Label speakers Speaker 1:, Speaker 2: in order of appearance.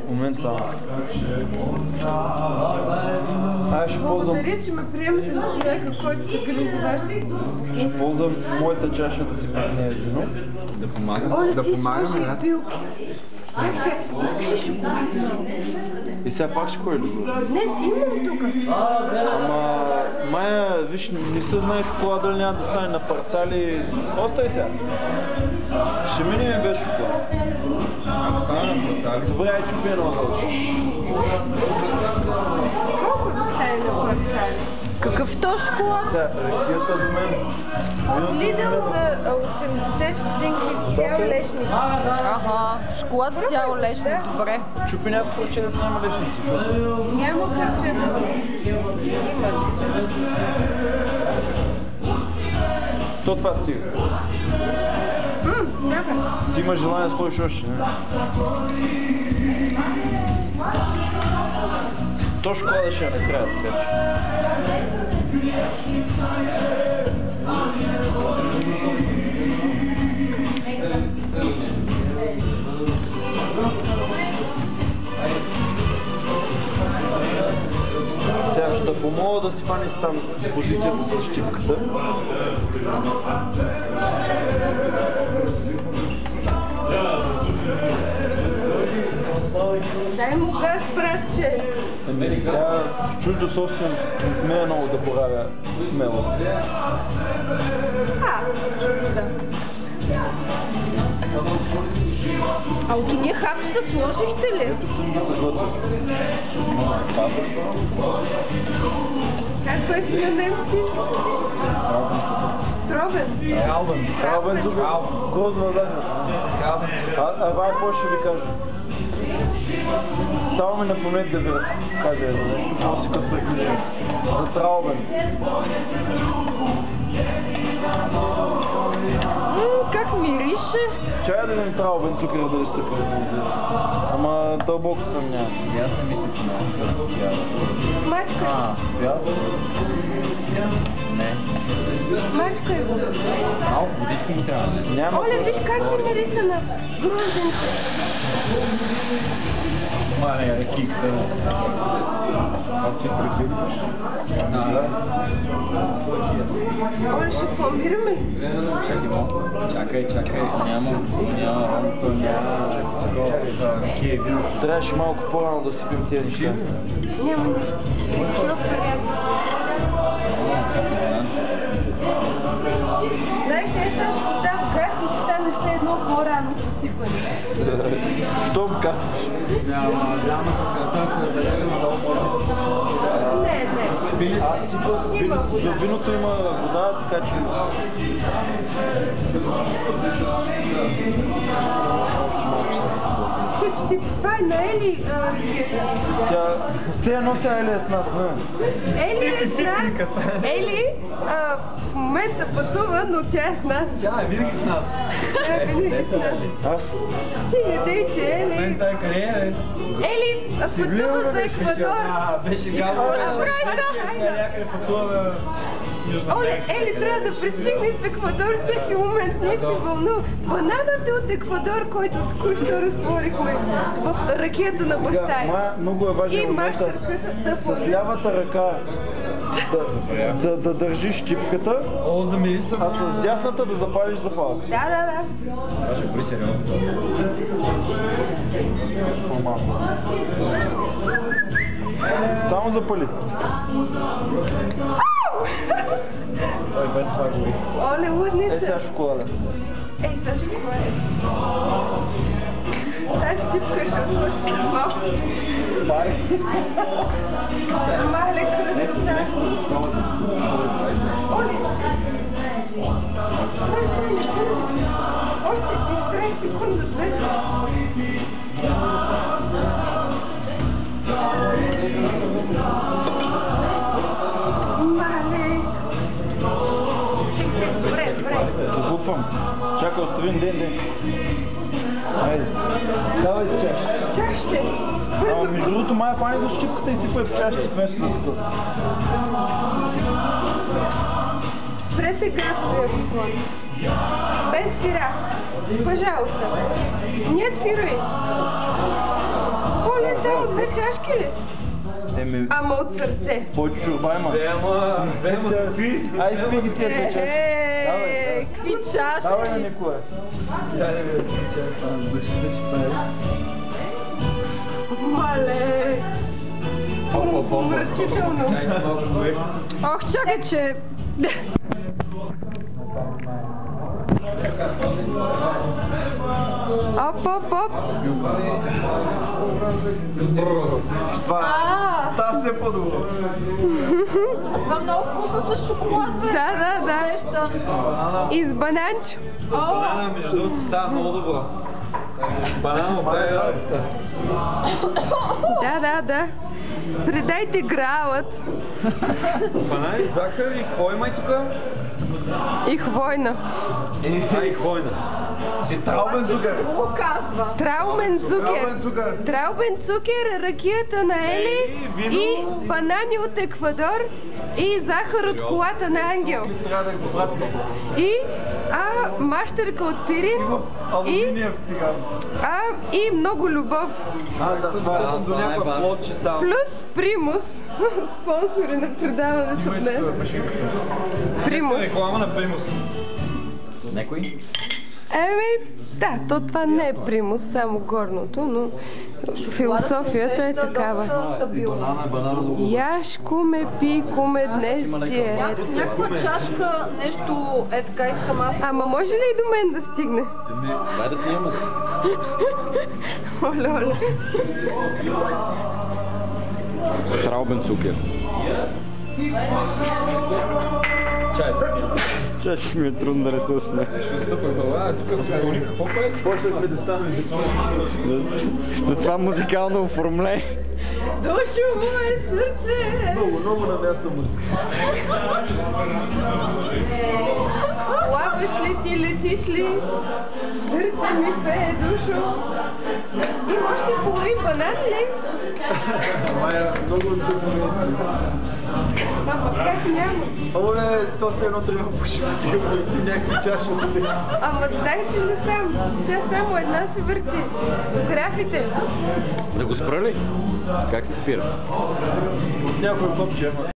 Speaker 1: Момент само. Ще ползвам...
Speaker 2: Благодаря, че ме приемате за човека, който се грижи за вашите.
Speaker 1: Ще ползвам моята чаша да си пъснее вино.
Speaker 3: Да помагам.
Speaker 2: Оля, ти слушай билки. Чак сега, искаш ли шоколад?
Speaker 1: И сега пак ще ходиш добро.
Speaker 2: Не, имам тук.
Speaker 1: Ама, Майя, виж, не се знае шоколад дали няма да стане на парцали. Остай сега. Ще минем без шоколад.
Speaker 3: Ако стане на парцали.
Speaker 1: Добре, ай чупи едно дължи.
Speaker 2: Колко да стане на парцали? Какъв то шоколад?
Speaker 1: Сега, ракията до мен.
Speaker 2: От Лидъл за 80 стотинки с цял лешник.
Speaker 4: Ага, шоколад с цяло лешник, добре.
Speaker 1: Чупи някакво парче, да няма лешници, защото...
Speaker 2: Няма парче. Има.
Speaker 1: То това стига. Ти имаш желание да сложиш още, не? То шоколада ще е накрая, така че. Сега ще помоля да си фаниш там позицията с щипката.
Speaker 2: Дай му газ, братче.
Speaker 1: Сега в чужда собственост не смея много да боравя смело.
Speaker 2: Да.
Speaker 4: А от уния хапчета сложихте ли?
Speaker 1: Ето съм ги подготвил.
Speaker 2: Как беше на немски? Тробен.
Speaker 1: Трауben тук. Грозна даже. Ава, какво ще ви кажа? Само ми напомнете да ви разкажа едно нещо, какво си като приключим. За Траубен.
Speaker 4: Как мирише?
Speaker 1: Чая да видим Траубен тук дали ще се произведе. Ама дълбоко съмнявам.
Speaker 3: Аз не мисля, че много са.
Speaker 2: Мачка.
Speaker 1: Бясък?
Speaker 3: Не.
Speaker 2: Мачка е го.
Speaker 3: Малко водичка му трябва.
Speaker 1: Няма.
Speaker 2: Оля, виж как се мириса на грузенка.
Speaker 3: Мале, ракиката. Това чисто ракиката. Да.
Speaker 2: Оля, ще помираме.
Speaker 3: Чакай малко. Чакай. Няма.
Speaker 1: Трябваше малко по-рано да сипим тези неща.
Speaker 2: Няма нищо. Друг вариант. Знаеш, сега ще подам газ и ще стане все едно по-рано съсипане.
Speaker 1: Щом казваш?
Speaker 3: Няма за заряден надолу може.
Speaker 2: Не. Има вода.
Speaker 1: За виното има вода, така че...
Speaker 2: Сип. Това е на Ели.
Speaker 1: Тя... Все едно сега Ели е с нас, не?
Speaker 2: Ели е с нас. Ели в момента пътува, но тя е с нас.
Speaker 3: Тя е винаги с нас.
Speaker 1: Аз...
Speaker 2: Ти не дей, че Ели.
Speaker 3: Той къде е?
Speaker 2: Ели пътува за Еквадор.
Speaker 3: Беше гално.
Speaker 2: Какво ще прави там?
Speaker 3: Някъде пътува Южна
Speaker 2: Оле,
Speaker 3: Америка.
Speaker 2: Ели трябва да пристигне в Еквадор всеки момент. Ние си вълнуваме. Бананата от Еквадор, който току-що разтворихме в ракията на баща й.
Speaker 1: Много е важен
Speaker 2: И
Speaker 1: момента
Speaker 2: мащърката да
Speaker 1: с лявата ръка да държиш щипката,
Speaker 3: О, замири съм.
Speaker 1: а с дясната да запалиш запалка.
Speaker 2: Да.
Speaker 3: Това ще бъде сериозно.
Speaker 1: Само запали.
Speaker 3: Той без това гори.
Speaker 2: Оле, лудница.
Speaker 1: Сега шоколада.
Speaker 2: Сега шоколада. Тази щипка ще сложи след малко. Мале красота. Оле, още изпрай секунда, две. Мале. Добре.
Speaker 1: Загубвам. Чакай, оставим ден. Хайде. Давайте чаш.
Speaker 2: Чашите.
Speaker 1: Ама между другото, Майя фани го с щипката и сипай в чашите вместо тук.
Speaker 2: Спрете газовия бутон. Без спира. Пожалуйста. Нет, фирай. Оле, само 2 чашки ли?
Speaker 1: Еми,
Speaker 2: Ама от сърце.
Speaker 1: повече чорба има. Ай, спи ги тия 2 чашки.
Speaker 4: Какви
Speaker 1: Давай на
Speaker 4: чашки?
Speaker 1: Николай.
Speaker 2: Мале. Умрачително.
Speaker 4: Ох, чакай, че...
Speaker 2: Оп, оп, оп.
Speaker 3: Става все по-добро.
Speaker 4: Това много вкусно с шоколад, бе.
Speaker 2: Да.
Speaker 4: Неща.
Speaker 2: И с бананчо.
Speaker 3: С банана, между другото, става много добро. Банана прави работа.
Speaker 2: Да. Предайте гралът
Speaker 3: Банани, захар и кой има и тук?
Speaker 2: и хвойна.
Speaker 3: И хойна. И траумен цукер.
Speaker 4: Какво казва?
Speaker 2: Траумен цукер.
Speaker 3: цукер.
Speaker 2: Траумен цукер, ракията на Ели и банани от Еквадор и захар от колата на Ангел.
Speaker 3: Трябва да го пратим.
Speaker 2: И мащерка от Пирин
Speaker 3: Алуминиев тиган.
Speaker 2: и много любов.
Speaker 3: Това до някаква плочи само.
Speaker 2: Плюс Примус, спонсори на предаването днес. Примус.
Speaker 3: Реклама на Примус. Некой?
Speaker 2: Да, то това не е Примус, само горното, но философията е такава.
Speaker 4: Доста стабилно.
Speaker 2: Яш, куме, пи, куме, днес ти е ред.
Speaker 4: Някаква чашка, нещо е така искам аз.
Speaker 2: Ама може ли и до мен да стигне?
Speaker 3: Дай да снимаме.
Speaker 2: Оле.
Speaker 3: Траубен цукер. Чай да снимаме.
Speaker 1: Чай, ще ми е трудно да не се усмея.
Speaker 3: Ще стъпах глава, тук какво прави?
Speaker 1: Почнахме да ставаме
Speaker 5: На това музикално оформление.
Speaker 2: Дошо мое сърце!
Speaker 1: много на място музика.
Speaker 2: Плаваш ли ти, летиш ли? Сърце ми пее, Душо. Има още половин банан ли?
Speaker 3: Мая, много
Speaker 2: Ама как няма?
Speaker 3: Оле, то се едно трябва да пуши в тия бойци някакви чаши от тях.
Speaker 2: Ама дайте не сам. Тя само една се върти. Графите.
Speaker 5: Да го спра ли? Как се спира?
Speaker 1: Някой копче има.